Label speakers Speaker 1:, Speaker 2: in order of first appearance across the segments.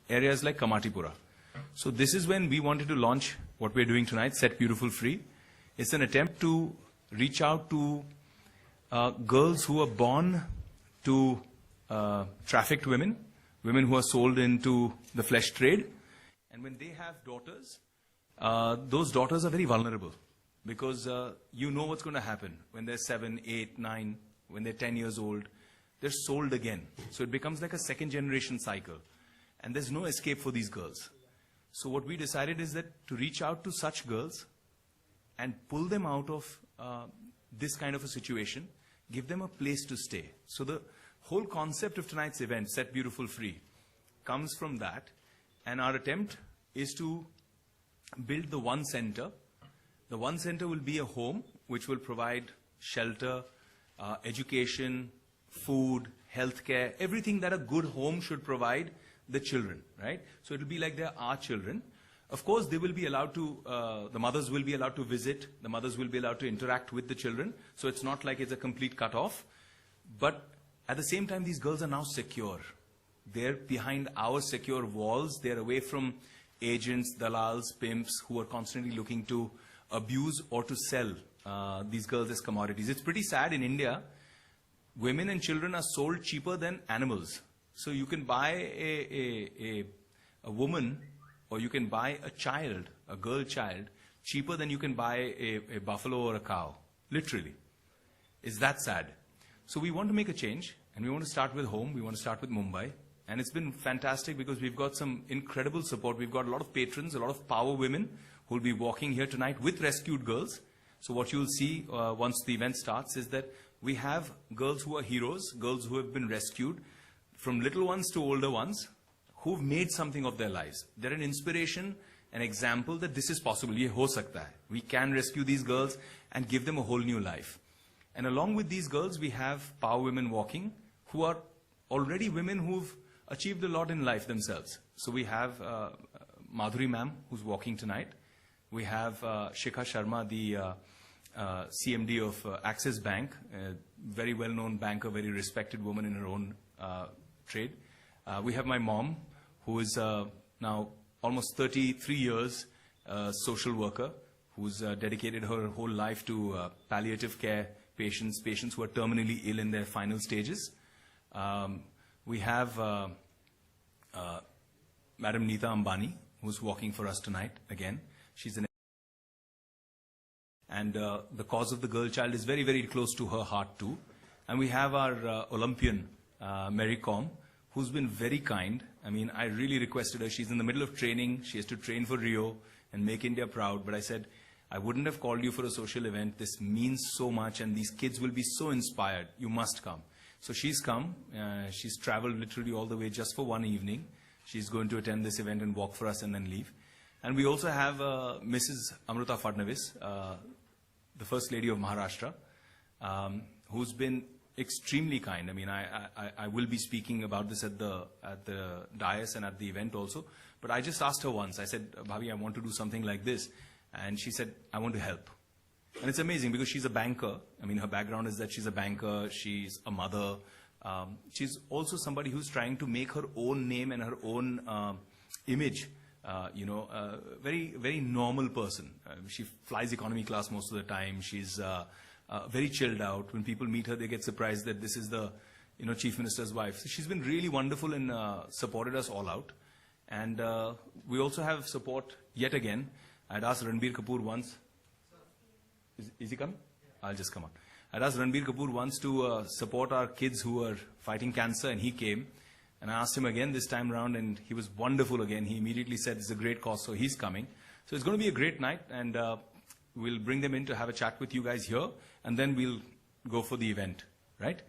Speaker 1: areas like Kamatipura. So this is when we wanted to launch what we're doing tonight, Set Beautiful Free. It's an attempt to reach out to girls who are born to trafficked women, women who are sold into the flesh trade. And when they have daughters, those daughters are very vulnerable because you know what's going to happen when they're 7, 8, 9, when they're 10 years old. They're sold again. So it becomes like a second generation cycle. And there's no escape for these girls. So what we decided is that to reach out to such girls and pull them out of this kind of a situation, give them a place to stay. So the whole concept of tonight's event, Set Beautiful Free, comes from that. And our attempt is to build the one center. The one center will be a home which will provide shelter, education, food, healthcare, everything that a good home should provide the children, right? So it will be like they're our children. Of course, they will be allowed to, the mothers will be allowed to visit, the mothers will be allowed to interact with the children. So it's not like it's a complete cut-off. But at the same time, these girls are now secure. They're behind our secure walls. They're away from agents, dalals, pimps who are constantly looking to abuse or to sell these girls as commodities. It's pretty sad in India. Women and children are sold cheaper than animals. So you can buy a woman, or you can buy a child, a girl child, cheaper than you can buy a buffalo or a cow. Literally. It's that sad. So we want to make a change, and we want to start with home. We want to start with Mumbai. And it's been fantastic because we've got some incredible support. We've got a lot of patrons, a lot of power women who will be walking here tonight with rescued girls. So what you'll see once the event starts is that we have girls who are heroes, girls who have been rescued, from little ones to older ones, who've made something of their lives. They're an inspiration, an example that this is possible. Ye ho sakta hai. We can rescue these girls and give them a whole new life. And along with these girls, we have power women walking, who are already women who've achieved a lot in life themselves. So we have Madhuri ma'am, who's walking tonight. We have Shikha Sharma, the CMD of Axis Bank, a very well-known banker, very respected woman in her own trade. We have my mom, who is now almost 33 years social worker, who's dedicated her whole life to palliative care patients, patients who are terminally ill in their final stages. We have Madam Neeta Ambani, who's walking for us tonight again. She's an and the cause of the girl child is very, very close to her heart too. And we have our Olympian, Mary Kom, who's been very kind. I mean, I really requested her. She's in the middle of training. She has to train for Rio and make India proud. But I said, I wouldn't have called you for a social event. This means so much, and these kids will be so inspired. You must come. So she's come. She's traveled literally all the way just for one evening. She's going to attend this event and walk for us and then leave. And we also have Mrs. Amruta Fadnavis, the First Lady of Maharashtra, who's been extremely kind. I mean, I will be speaking about this at the dais and at the event also. But I just asked her once. I said, Bhabhi, I want to do something like this. And she said, I want to help. And it's amazing because she's a banker. I mean, her background is that she's a banker, she's a mother. She's also somebody who's trying to make her own name and her own image. Very, very normal person. She flies economy class most of the time. She's very chilled out. When people meet her, they get surprised that this is the, Chief Minister's wife. So she's been really wonderful and supported us all out. And we also have support yet again. I'd asked Ranbir Kapoor once. Is he coming? I'll just come on. I'd asked Ranbir Kapoor once to support our kids who are fighting cancer, and he came. And I asked him again this time around, and he was wonderful again. He immediately said, it's a great cause, so he's coming. So it's going to be a great night, and we'll bring them in to have a chat with you guys here, and then we'll go for the event, right?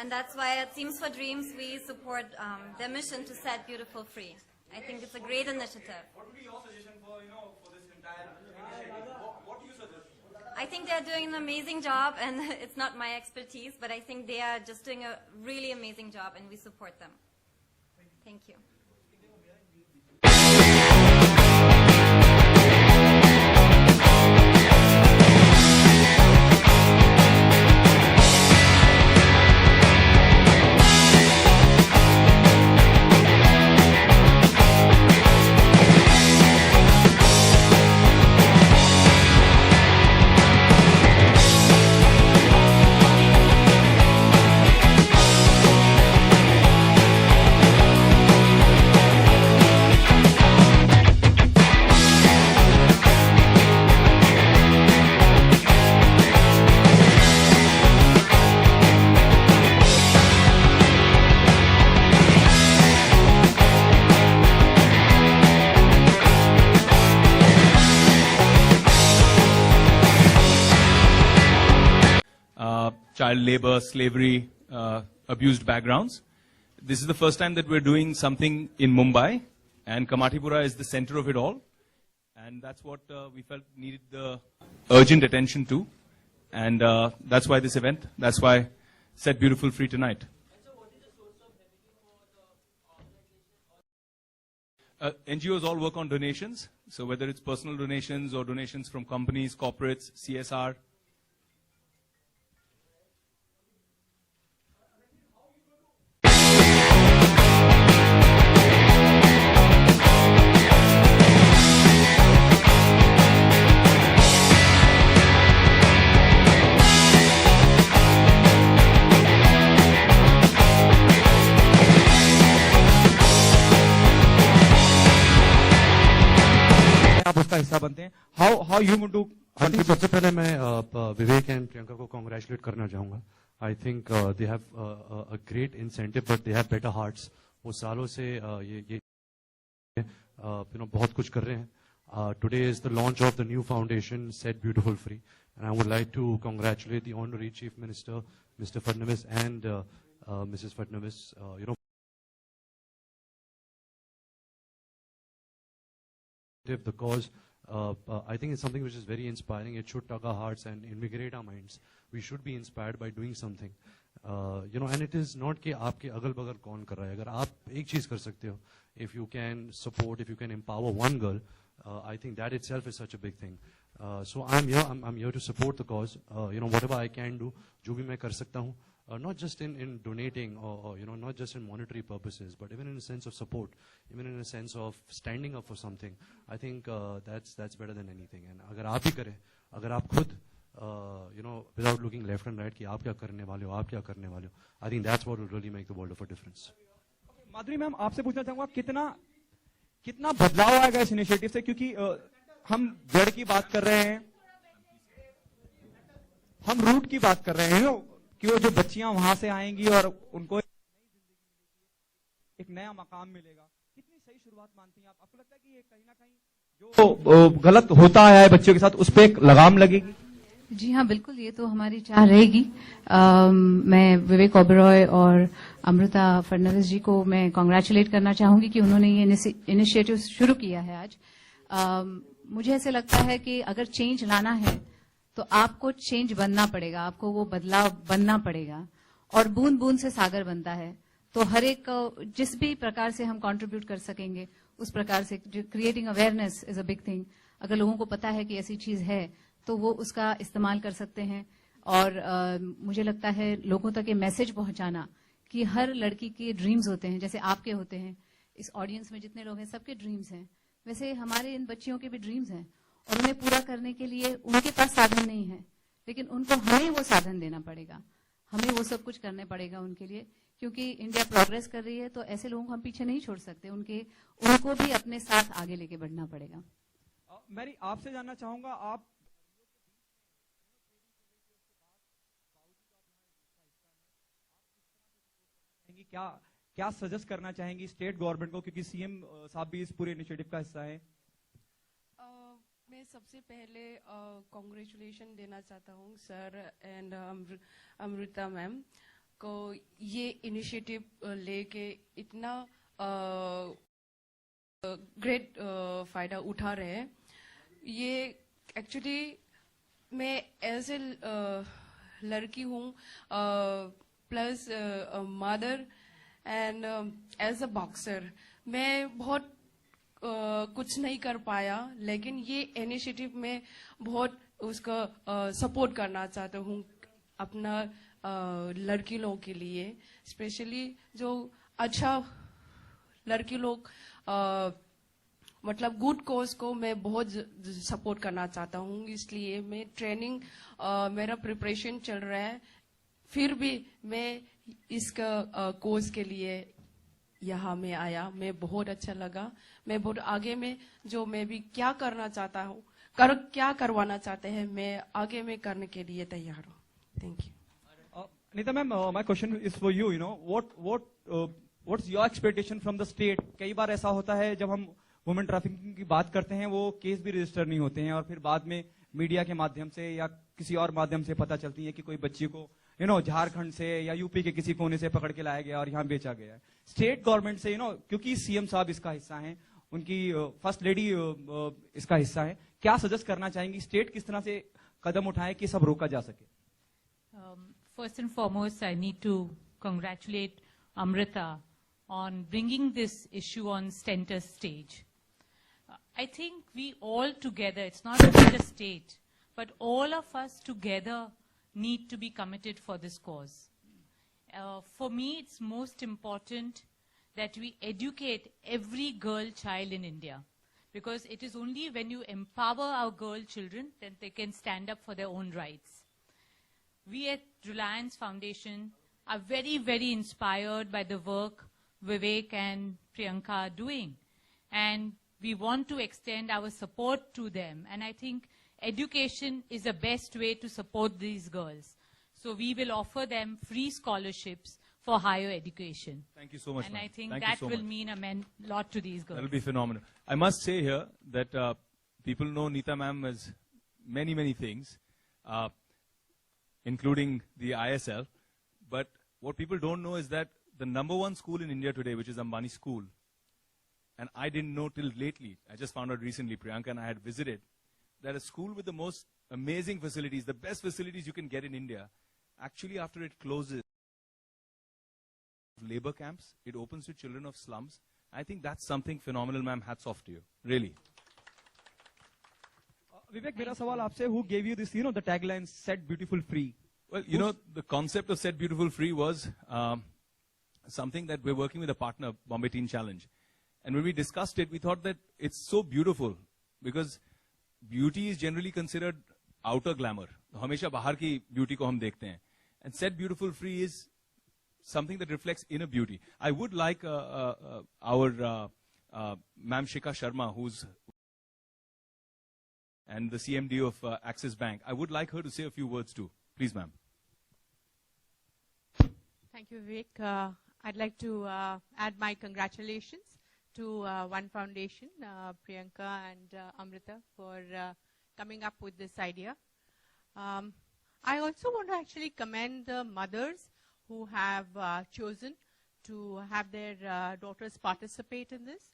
Speaker 2: And that's why at Teams for Dreams we support their mission to set beautiful free. I think it's a great initiative.
Speaker 3: What would be your suggestion for for this entire initiative? What do you suggest?
Speaker 2: I think they're doing an amazing job, and it's not my expertise, but I think they are just doing a really amazing job, and we support them. Thank you.
Speaker 1: Child labor, slavery, abused backgrounds. This is the first time that we're doing something in Mumbai, and Kamatipura is the center of it all. And that's what we felt needed the urgent attention to. And that's why this event, that's why Set Beautiful Free tonight. NGOs all work on donations. So whether it's personal donations or donations from companies, corporates, CSR.
Speaker 3: आप उसका हिस्सा बनते हैं. How you want to?
Speaker 4: सबसे पहले मैं विवेक and Priyanka को congratulate करना चाहूंगा. I think they have a great incentive but they have better hearts. वो सालों से ये बहुत कुछ कर रहे हैं. Today is the launch of the new foundation set beautiful free and I would like to congratulate the honorary chief minister Mr Fadnavis and Mrs Fadnavis. The cause, I think it's something which is very inspiring. It should tug our hearts and invigorate our minds. We should be inspired by doing something. And it is not कि आपके अगल बगल कौन कर रहा है. अगर आप एक चीज कर सकते हो, if you can support, if you can empower one girl, I think that itself is such a big thing. So I'm here to support the cause. Whatever I can do, जो भी मैं कर सकता हूँ. Not just in donating or not just in monetary purposes, but even in a sense of support, even in a sense of standing up for something. I think that's better than anything. And अगर आप ही करें, अगर आप खुद without looking left and right कि आप क्या करने वाले हो, आप क्या करने वाले हो, I think that's what will really make the world of a difference.
Speaker 3: Madhuri ma'am, आपसे पूछना चाहूंगा कितना बदलाव आएगा इस इनिशिएटिव से, क्योंकि हम जड़ की बात कर रहे हैं, हम रूट की बात कर रहे हैं कि वो जो बच्चियां वहां से आएंगी और उनको एक नया मकाम मिलेगा. कितनी सही शुरुआत मानती हैं आप? आपको लगता है कि ये कहीं ना कहीं जो गलत होता है बच्चों के साथ उस पर एक लगाम लगेगी?
Speaker 5: जी हाँ, बिल्कुल, ये तो हमारी चाह रहेगी. मैं विवेक ओबेरॉय और अमृता फडणवीस जी को मैं कांग्रेचुलेट करना चाहूंगी कि उन्होंने ये इनिशिएटिव शुरू किया है आज. मुझे ऐसे लगता है कि अगर चेंज लाना है तो आपको चेंज बनना पड़ेगा, आपको वो बदलाव बनना पड़ेगा. और बूंद बूंद से सागर बनता है. तो हर एक जिस भी प्रकार से हम कंट्रीब्यूट कर सकेंगे उस प्रकार से, creating awareness is a big thing. अगर लोगों को पता है कि ऐसी चीज है तो वो उसका इस्तेमाल कर सकते हैं. और मुझे लगता है लोगों तक ये मैसेज पहुंचाना कि हर लड़की के ड्रीम्स होते हैं, जैसे आपके होते हैं, इस ऑडियंस में जितने लोग हैं सबके ड्रीम्स हैं, वैसे हमारे इन बच्चियों के भी ड्रीम्स हैं. और उन्हें पूरा करने के लिए उनके पास साधन नहीं है, लेकिन उनको हमें वो साधन देना पड़ेगा, हमें वो सब कुछ करने पड़ेगा उनके लिए. क्योंकि इंडिया प्रोग्रेस कर रही है तो ऐसे लोगों को हम पीछे नहीं छोड़ सकते, उनको भी अपने साथ आगे लेके बढ़ना पड़ेगा.
Speaker 3: मैं आपसे जानना चाहूंगा, आप क्या सजेस्ट करना चाहेंगी स्टेट गवर्नमेंट को, क्योंकि सीएम साहब भी इस पूरे इनिशिएटिव का हिस्सा है?
Speaker 6: मैं सबसे पहले कांग्रेचुलेशन देना चाहता हूँ सर एंड अमृता मैम को, ये इनिशिएटिव लेके इतना ग्रेट फायदा उठा रहे हैं। ये एक्चुअली मैं एज ए लड़की हूँ, plus mother and as a boxer, मैं बहुत कुछ नहीं कर पाया, लेकिन ये इनिशिएटिव में बहुत उसका सपोर्ट करना चाहता हूँ अपना लड़की लोगों के लिए, स्पेशली जो अच्छा लड़की लोग मतलब गुड कोज को मैं बहुत सपोर्ट करना चाहता हूँ। इसलिए मैं ट्रेनिंग मेरा प्रिपरेशन चल रहा है, फिर भी मैं इसका कोर्स के लिए यहाँ में आया, मैं बहुत अच्छा लगा। मैं बहुत आगे में जो मैं भी क्या करना चाहता हूँ, क्या करवाना चाहते हैं, मैं आगे में करने के लिए तैयार हूँ। Thank you.
Speaker 3: Nita ma'am, my question is for you. You know, what's your expectation from the state? कई बार ऐसा होता है जब हम वुमेन ट्रैफिकिंग की बात करते हैं, वो केस भी रजिस्टर नहीं होते हैं और फिर बाद में मीडिया के माध्यम से या किसी और माध्यम से पता चलती है कि कोई बच्ची को झारखंड से या यूपी के किसी कोने से पकड़ के लाया गया और यहाँ बेचा गया है। स्टेट गवर्नमेंट से क्योंकि सीएम साहब इसका हिस्सा हैं, उनकी फर्स्ट लेडी इसका हिस्सा है, क्या सजेस्ट करना चाहेंगी स्टेट किस तरह से कदम उठाए कि सब रोका जा सके?
Speaker 7: First and foremost, I need to congratulate Amrita on bringing this issue on center stage. I think we all together, it's not only the state, but all of us together need to be committed for this cause. For me, it's most important that we educate every girl child in India, because it is only when you empower our girl children that they can stand up for their own rights. We at Reliance Foundation are very, very inspired by the work Vivek and Priyanka are doing. And we want to extend our support to them. And I think education is the best way to support these girls. So we will offer them free scholarships for higher education.
Speaker 1: Thank you so much,
Speaker 7: And
Speaker 1: ma'am.
Speaker 7: I think
Speaker 1: Thank you
Speaker 7: that
Speaker 1: so
Speaker 7: will
Speaker 1: much.
Speaker 7: mean a lot to these girls.
Speaker 1: That'll be phenomenal. I must say here that people know Nita ma'am as many, many things, including the ISL. But what people don't know is that the #1 school in India today, which is Ambani School, and I didn't know till lately, I just found out recently, Priyanka and I had visited, that a school with the most amazing facilities, the best facilities you can get in India, actually after it closes, labor camps, it opens to children of slums. I think that's something phenomenal, ma'am. Hats off to you. Really.
Speaker 3: विवेक, मेरा सवाल आपसे, who gave you this, the tagline "Set Beautiful Free"?
Speaker 1: Well, the concept of Set Beautiful Free was something that we're working with a partner, Bombay Teen Challenge. And when we discussed it, we thought that it's so beautiful because beauty is generally considered outer glamour. हमेशा बाहर की beauty को हम देखते हैं. And Set Beautiful Free is something that reflects inner beauty. I would like our Ma'am Shikha Sharma, who's and the CMD of Axis Bank, I would like her to say a few words too. Please, ma'am.
Speaker 8: Thank you, Vivek. I'd like to add my congratulations to One Foundation, Priyanka and Amrita, for coming up with this idea. I also want to actually commend the mothers who have chosen to have their daughters participate in this,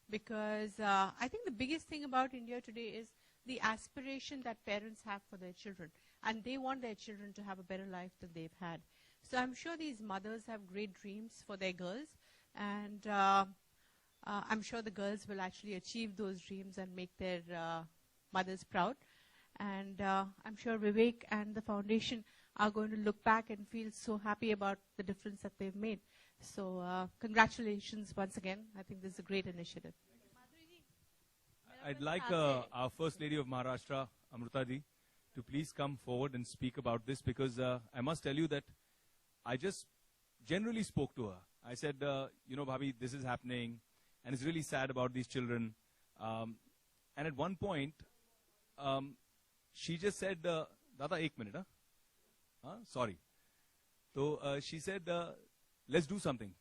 Speaker 8: because I think the biggest thing about India today is the aspiration that parents have for their children, and they want their children to have a better life than they've had. So I'm sure these mothers have great dreams for their girls, and I'm sure the girls will actually achieve those dreams and make their mothers proud. And I'm sure Vivek and the foundation are going to look back and feel so happy about the difference that they've made. So congratulations once again. I think this is a great initiative.
Speaker 1: I'd like our First Lady of Maharashtra, Amrita ji, to please come forward and speak about this, because I must tell you that I just generally spoke to her. I said, Bhabhi, this is happening, and it's really sad about these children. And at one point, she just said, Dada, 1 minute, sorry. So she said, let's do something.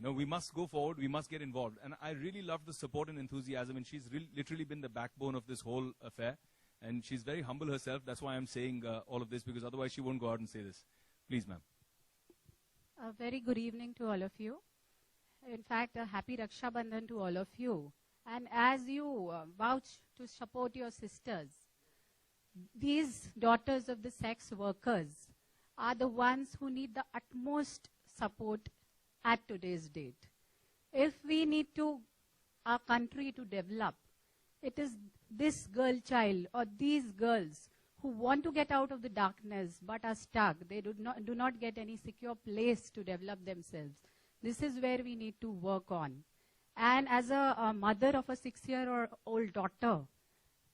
Speaker 1: We must go forward, we must get involved. And I really love the support and enthusiasm, and she's literally been the backbone of this whole affair. And she's very humble herself. That's why I'm saying all of this, because otherwise she won't go out and say this. Please, ma'am.
Speaker 9: A very good evening to all of you. In fact, a happy Raksha Bandhan to all of you. And as you vouch to support your sisters, these daughters of the sex workers are the ones who need the utmost support at today's date. If we need our country to develop, it is this girl child or these girls who want to get out of the darkness but are stuck. They do not get any secure place to develop themselves. This is where we need to work on. And as a mother of a 6-year-old daughter,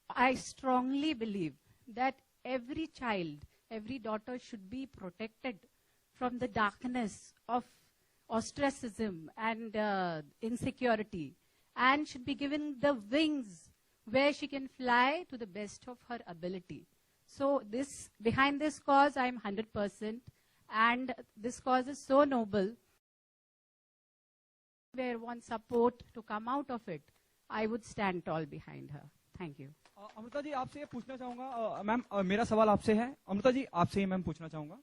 Speaker 9: I strongly believe that every child, every daughter should be protected from the darkness of ostracism and insecurity, and should be given the wings where she can fly to the best of her ability. So behind this cause, I'm 100%, and this cause is so noble. Where one support to come out of it, I would stand tall behind her. Thank you.
Speaker 3: Amrita ji, आपसे ये पूछना चाहूंगा, ma'am मेरा सवाल आपसे है, अमृता जी आपसे ही ma'am पूछना चाहूंगा,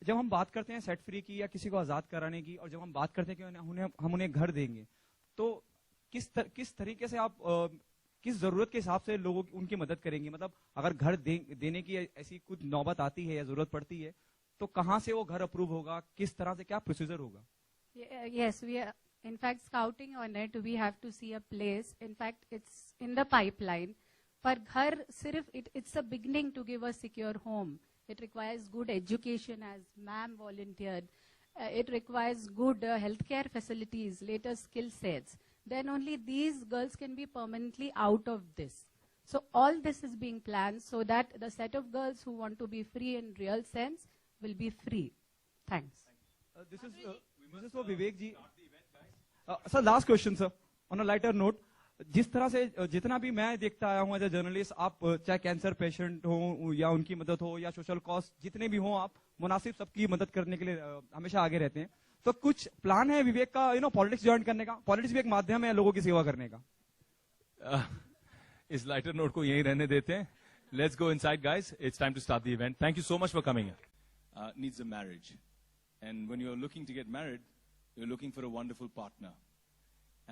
Speaker 3: जब हम बात करते हैं सेट फ्री की या किसी को आजाद कराने की, और जब हम बात करते हैं कि हम उन्हें घर देंगे, तो किस तरीके से आप किस जरूरत के हिसाब से लोगों की उनकी मदद करेंगे? मतलब अगर घर देने की ऐसी कुछ नौबत आती है या जरूरत पड़ती है, तो कहाँ से वो घर अप्रूव होगा, किस तरह से क्या प्रोसीजर होगा?
Speaker 9: Yes, we are in fact scouting on it. We have to see a place. In fact, it's in the pipeline. पर घर सिर्फ it's a beginning to give a secure home. It requires good education, as ma'am volunteered. It requires good healthcare facilities, later skill sets. Then only these girls can be permanently out of this. So all this is being planned so that the set of girls who want to be free in real sense will be free. Thanks.
Speaker 3: This is for Vivek ji. Sir, last question, sir. On a lighter note, जिस तरह से जितना भी मैं देखता आया हूँ as a journalist, आप चाहे कैंसर पेशेंट हो या उनकी मदद हो या सोशल कॉज जितने भी हो, आप मुनासिब सबकी मदद करने के लिए हमेशा आगे रहते हैं. तो कुछ प्लान है विवेक का पॉलिटिक्स ज्वाइन करने का? पॉलिटिक्स भी एक माध्यम है लोगों की सेवा करने का.
Speaker 1: इस लाइटर नोट को यहीं रहने देते हैं. Let's go inside guys, it's time to start the event. Thank you so much for coming. Needs a marriage, and when you are looking to get married, you are looking for a wonderful partner.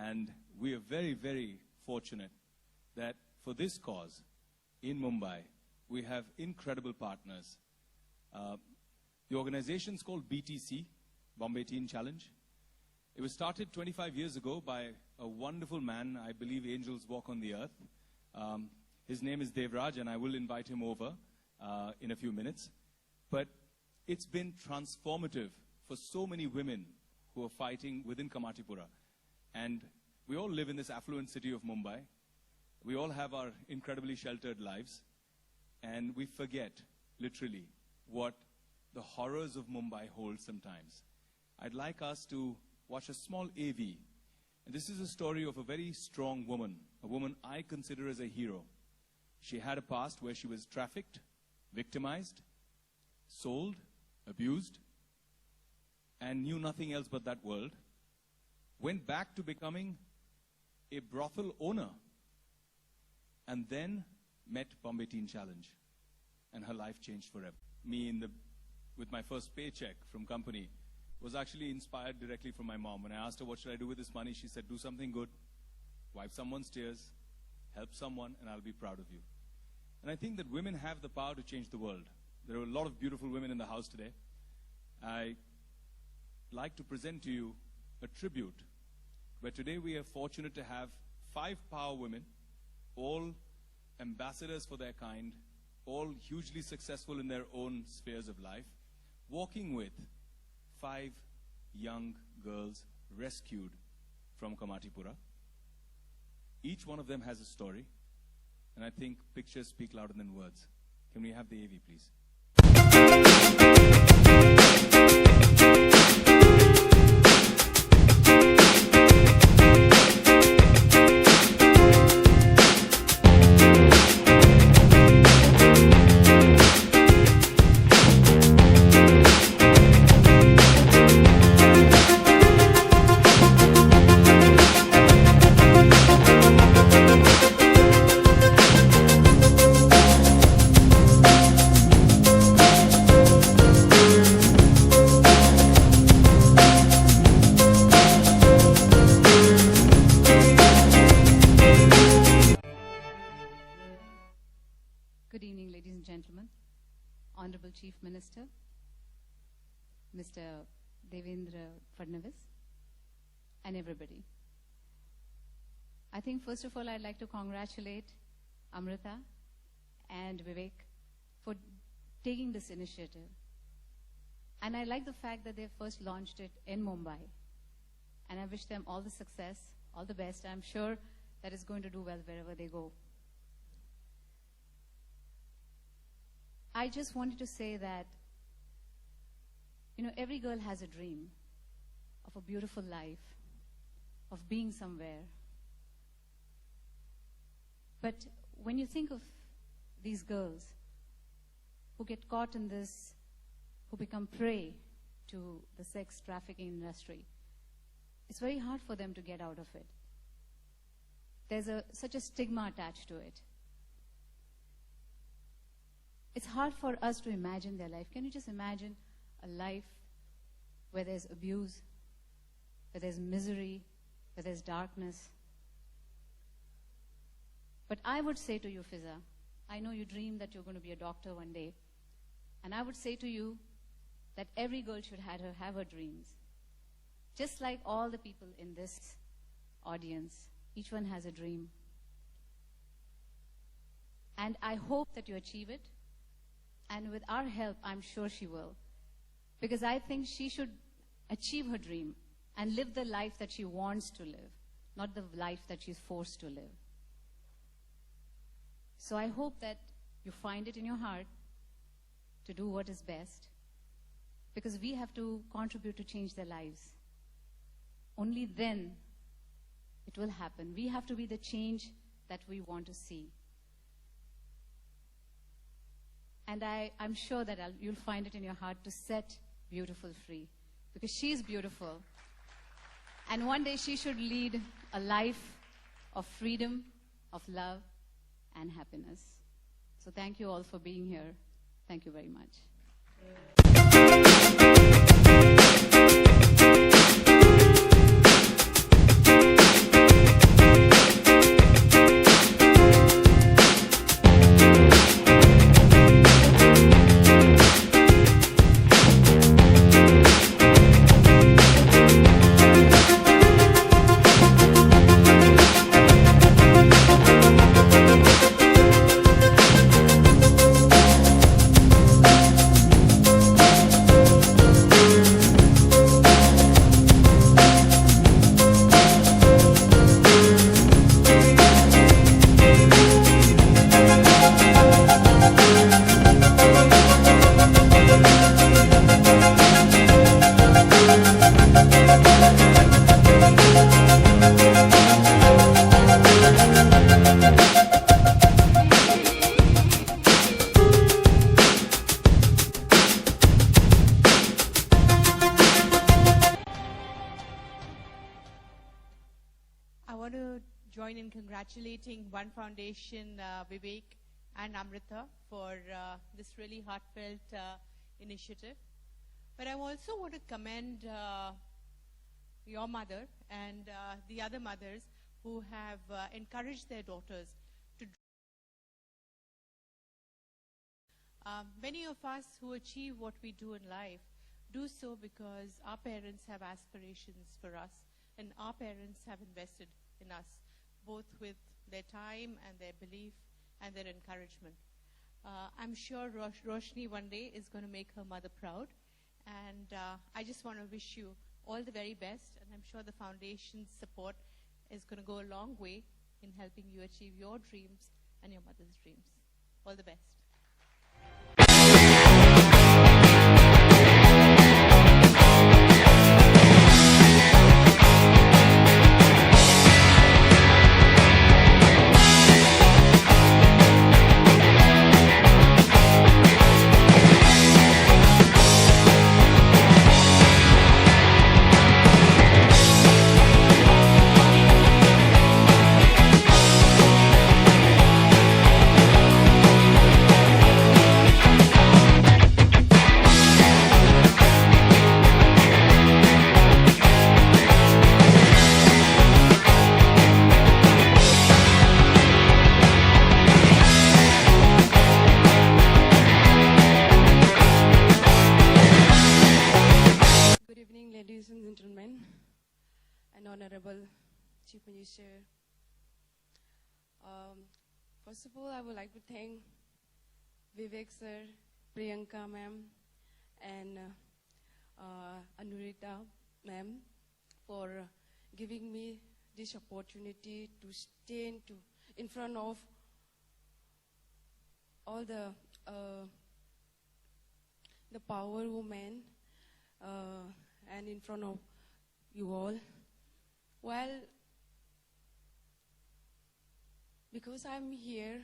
Speaker 1: And we are very, very fortunate that for this cause in Mumbai, we have incredible partners. The organization is called BTC, Bombay Teen Challenge. It was started 25 years ago by a wonderful man. I believe angels walk on the earth. His name is Devraj, and I will invite him over in a few minutes. But it's been transformative for so many women who are fighting within Kamatipura. And we all live in this affluent city of Mumbai. We all have our incredibly sheltered lives. And we forget, literally, what the horrors of Mumbai hold sometimes. I'd like us to watch a small AV. And this is a story of a very strong woman, a woman I consider as a hero. She had a past where she was trafficked, victimized, sold, abused, and knew nothing else but that world. Went back to becoming a brothel owner, and then met Bombay Teen Challenge, and her life changed forever. Me with my first paycheck from company was actually inspired directly from my mom. When I asked her what should I do with this money, she said, do something good, wipe someone's tears, help someone, and I'll be proud of you. And I think that women have the power to change the world. There are a lot of beautiful women in the house today. I like to present to you a tribute, where today we are fortunate to have 5 power women, all ambassadors for their kind, all hugely successful in their own spheres of life, walking with 5 young girls rescued from Kamatipura. Each one of them has a story, and I think pictures speak louder than words. Can we have the AV, please?
Speaker 5: and gentlemen, Honorable Chief Minister, Mr. Devendra Fadnavis, and everybody. I think first of all I'd like to congratulate Amrita and Vivek for taking this initiative. And I like the fact that they first launched it in Mumbai. And I wish them all the success, all the best. I'm sure that it's going to do well wherever they go. I just wanted to say that, every girl has a dream of a beautiful life, of being somewhere. But when you think of these girls who get caught in this, who become prey to the sex trafficking industry, it's very hard for them to get out of it. There's such a stigma attached to it. It's hard for us to imagine their life. Can you just imagine a life where there's abuse, where there's misery, where there's darkness? But I would say to you, Fiza, I know you dream that you're going to be a doctor one day. And I would say to you that every girl should have her dreams. Just like all the people in this audience, each one has a dream. And I hope that you achieve it. And with our help, I'm sure she will. Because I think she should achieve her dream and live the life that she wants to live, not the life that she's forced to live. So I hope that you find it in your heart to do what is best, because we have to contribute to change their lives. Only then it will happen. We have to be the change that we want to see. And I'm sure that you'll find it in your heart to set Beautiful free, because she's beautiful. And one day she should lead a life of freedom, of love, and happiness. So thank you all for being here. Thank you very much.
Speaker 8: Congratulating One Foundation, Vivek and Amrita for this really heartfelt initiative. But I also want to commend your mother and the other mothers who have encouraged their daughters to. Many of us who achieve what we do in life do so because our parents have aspirations for us and our parents have invested in us, both with their time and their belief and their encouragement. I'm sure Roshni one day is going to make her mother proud, and I just want to wish you all the very best, and I'm sure the foundation's support is going to go a long way in helping you achieve your dreams and your mother's dreams. All the best.
Speaker 6: you share. First of all, I would like to thank Vivek sir, Priyanka ma'am, and Anurita ma'am for giving me this opportunity to stand in front of all the power women and in front of you all. Well, because I'm here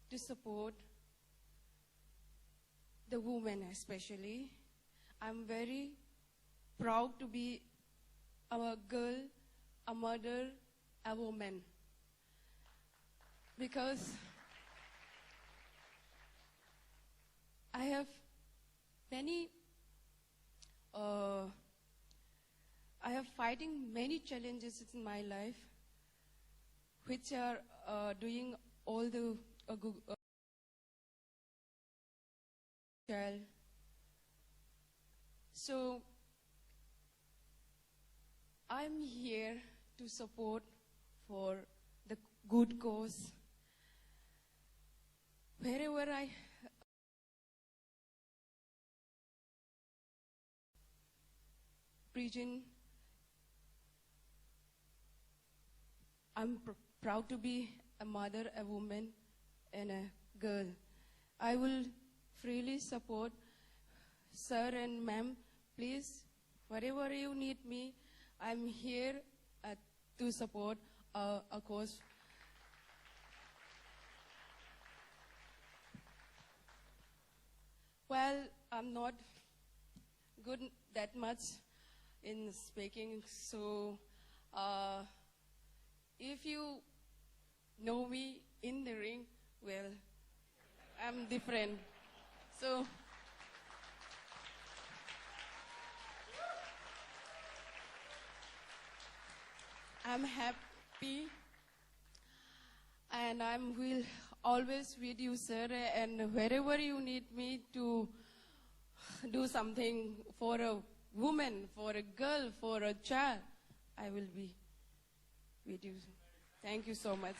Speaker 6: to support the women especially, I'm very proud to be a girl, a mother, a woman. Because I have fighting many challenges in my life, which are doing all the child. So I'm here to support for the good cause. Wherever I preaching, I'm proud to be a mother, a woman, and a girl. I will freely support sir and ma'am. Please, wherever you need me, I'm here to support a cause. Well, I'm not good that much in speaking, so if you know me in the ring, well, I'm different. So I'm happy, and I will always with you, sir, and wherever you need me to do something for a woman, for a girl, for a child, I will be with you. Thank you so much.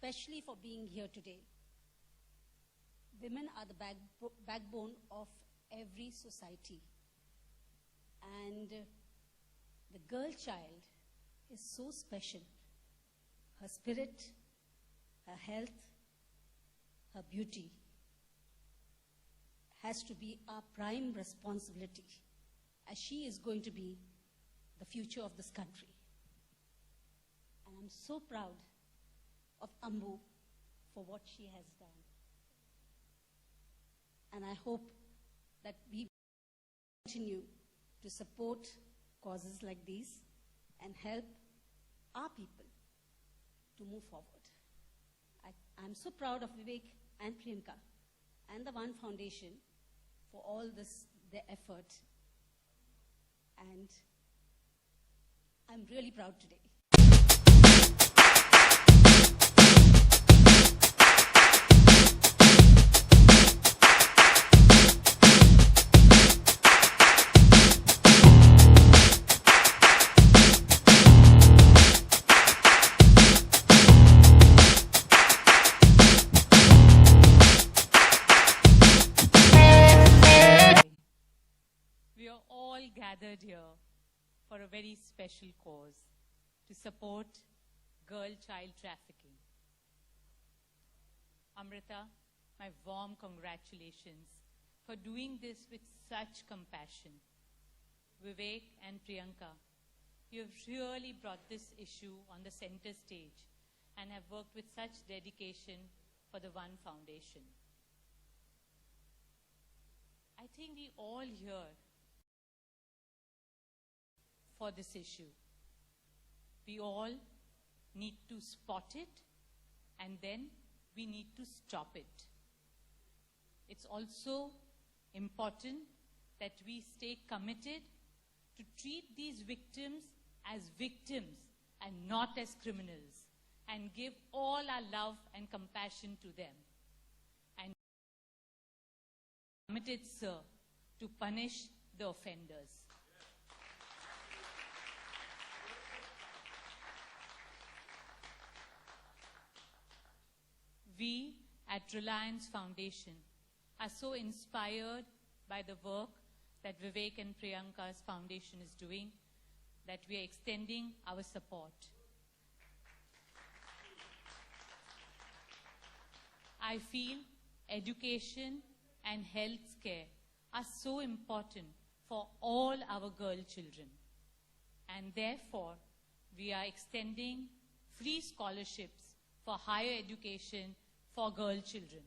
Speaker 10: Especially for being here today. Women are the backbone of every society. And the girl child is so special. Her spirit, her health, her beauty has to be our prime responsibility, as she is going to be the future of this country. And I'm so proud of Ambu for what she has done. And I hope that we continue to support causes like these and help our people to move forward. I'm so proud of Vivek and Priyanka and the One Foundation for all this, their effort. And I'm really proud today.
Speaker 7: We are all gathered here for a very special cause to support girl-child trafficking. Amrita, my warm congratulations for doing this with such compassion. Vivek and Priyanka, you have really brought this issue on the center stage and have worked with such dedication for the One Foundation. think we all here for this issue. We all need to spot it, and then we need to stop it. It's also important that we stay committed to treat these victims as victims and not as criminals, and give all our love and compassion to them. And committed, sir, to punish the offenders. We at Reliance Foundation are so inspired by the work that Vivek and Priyanka's foundation is doing that we are extending our support. I feel education and health care are so important for all our girl children. And therefore, we are extending free scholarships for higher education for girl children.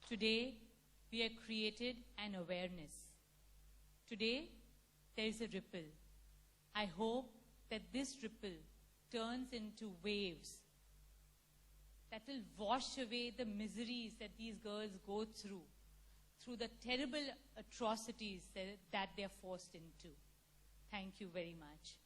Speaker 7: Today, we have created an awareness. Today, there is a ripple. I hope that this ripple turns into waves that will wash away the miseries that these girls go through the terrible atrocities that they're forced into. Thank you very much.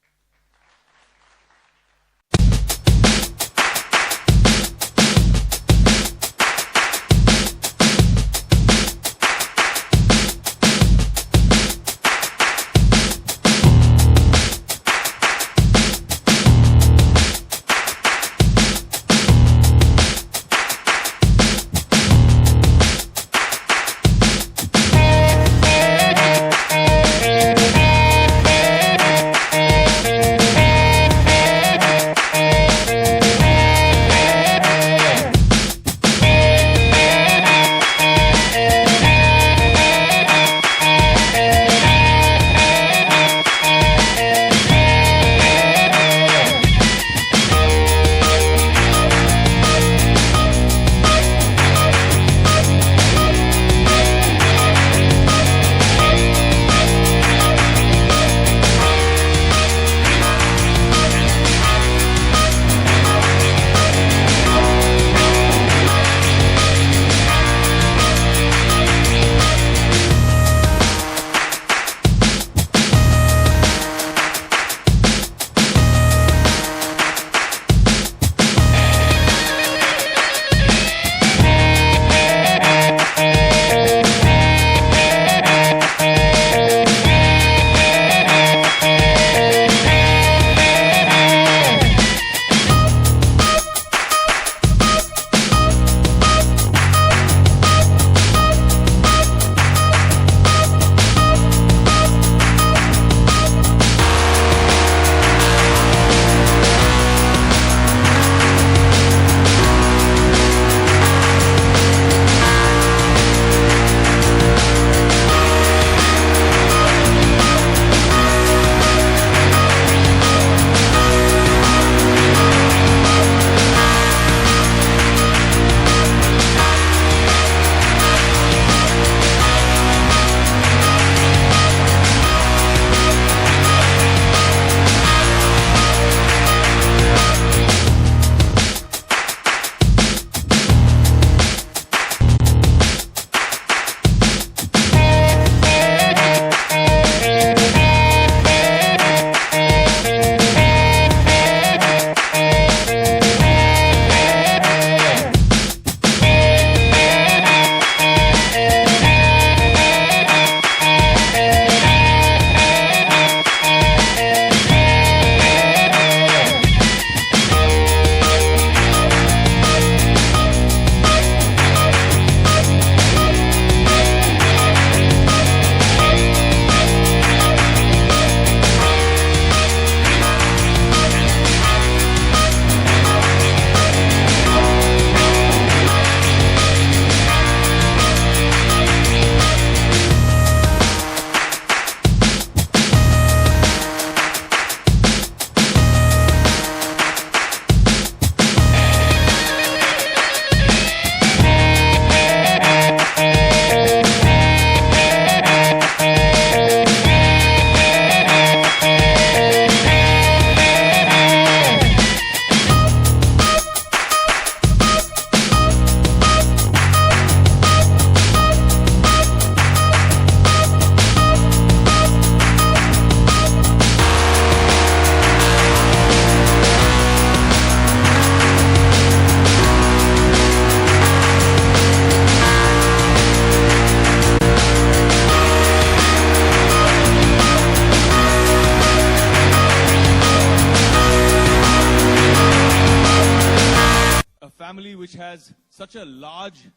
Speaker 11: such a large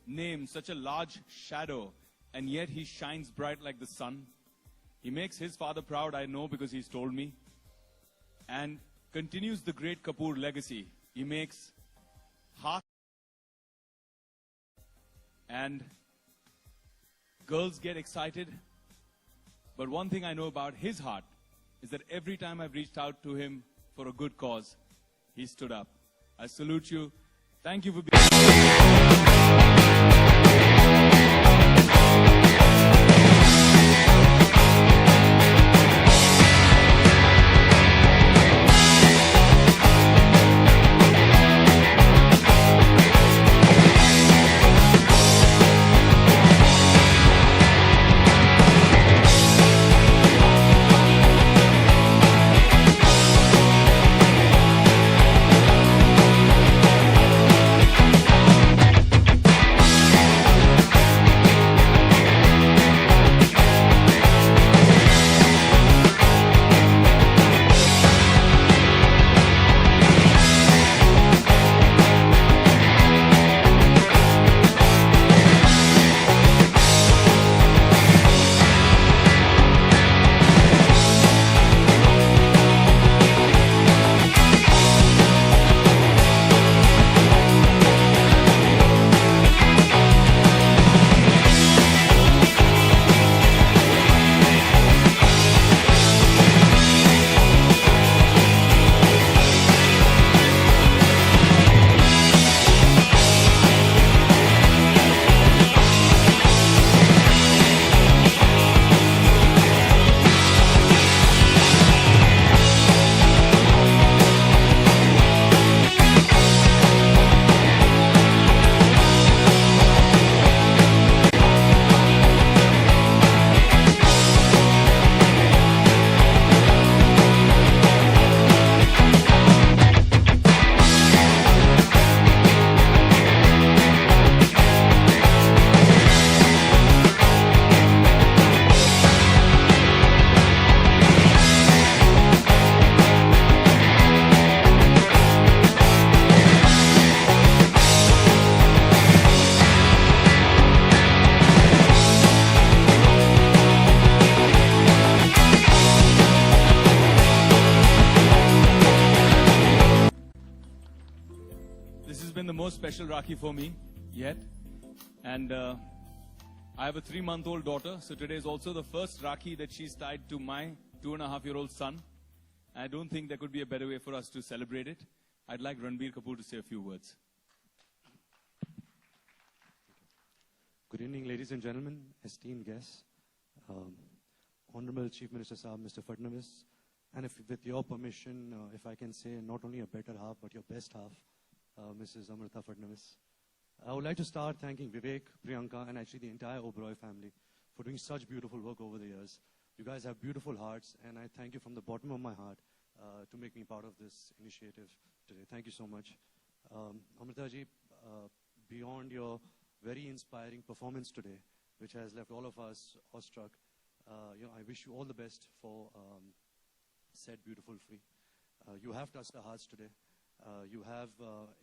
Speaker 11: name, such a large shadow, and yet he shines bright like the sun. He makes his father proud, I know, because he's told me, and continues the great Kapoor legacy. He makes heart, and girls get excited. But one thing I know about his heart is that every time I've reached out to him for a good cause, he stood up. I salute you. Thank you for being... This has been the most special Rakhi for me yet. And I have a 3-month-old daughter, so today is also the first Rakhi that she's tied to my 2.5-year-old son. I don't think there could be a better way for us to celebrate it. I'd like Ranbir Kapoor to say a few words.
Speaker 4: Good evening, ladies and gentlemen, esteemed guests, Honorable Chief Minister Sahab, Mr. Fadnavis, and if, with your permission, if I can say not only your better half, but your best half, Mrs. Amrita Fadnavis. I would like to start thanking Vivek, Priyanka, and actually the entire Oberoi family for doing such beautiful work over the years. You guys have beautiful hearts, and I thank you from the bottom of my heart to make me part of this initiative today. Thank you so much. Amrita ji, beyond your very inspiring performance today, which has left all of us awestruck, I wish you all the best for Set Beautiful Free. You have touched our hearts today. You have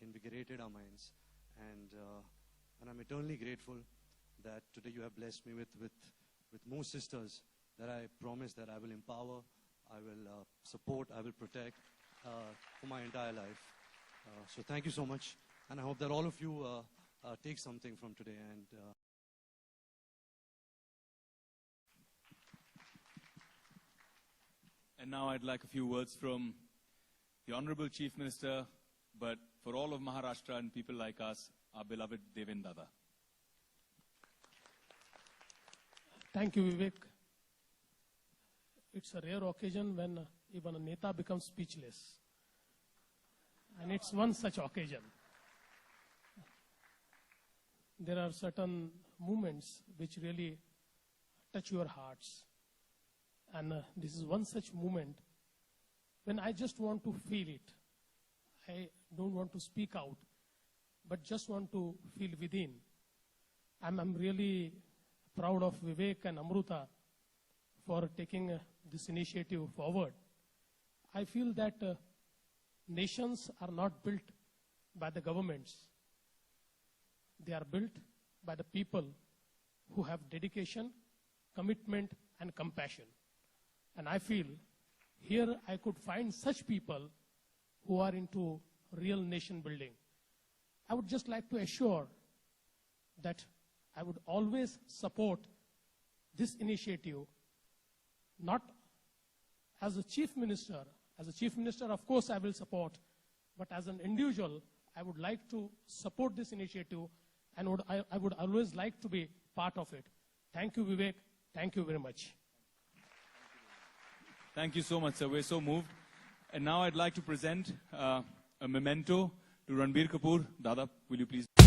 Speaker 4: invigorated our minds, and I'm eternally grateful that today you have blessed me with more sisters that I promise that I will empower, I will support, I will protect for my entire life. So thank you so much, and I hope that all of you take something from today.
Speaker 11: And now I'd like a few words from the Honorable Chief Minister, but for all of Maharashtra and people like us, our beloved Devendra Dada.
Speaker 12: Thank you, Vivek. It's a rare occasion when even a Neta becomes speechless. And it's one such occasion. There are certain moments which really touch your hearts. And this is one such moment when I just want to feel it. I don't want to speak out, but just want to feel within. I'm really proud of Vivek and Amruta for taking this initiative forward. I feel that nations are not built by the governments. they are built by the people who have dedication, commitment, and compassion. And I feel here I could find such people who are into real nation building. I would just like to assure that I would always support this initiative, not as a chief minister. As a chief minister, of course, I will support, but as an individual, I would like to support this initiative and I would always like to be part of it. Thank you, Vivek. Thank you very much.
Speaker 11: Thank you so much, sir. We're so moved. And now I'd like to present a memento to Ranbir Kapoor. Dada, will you please?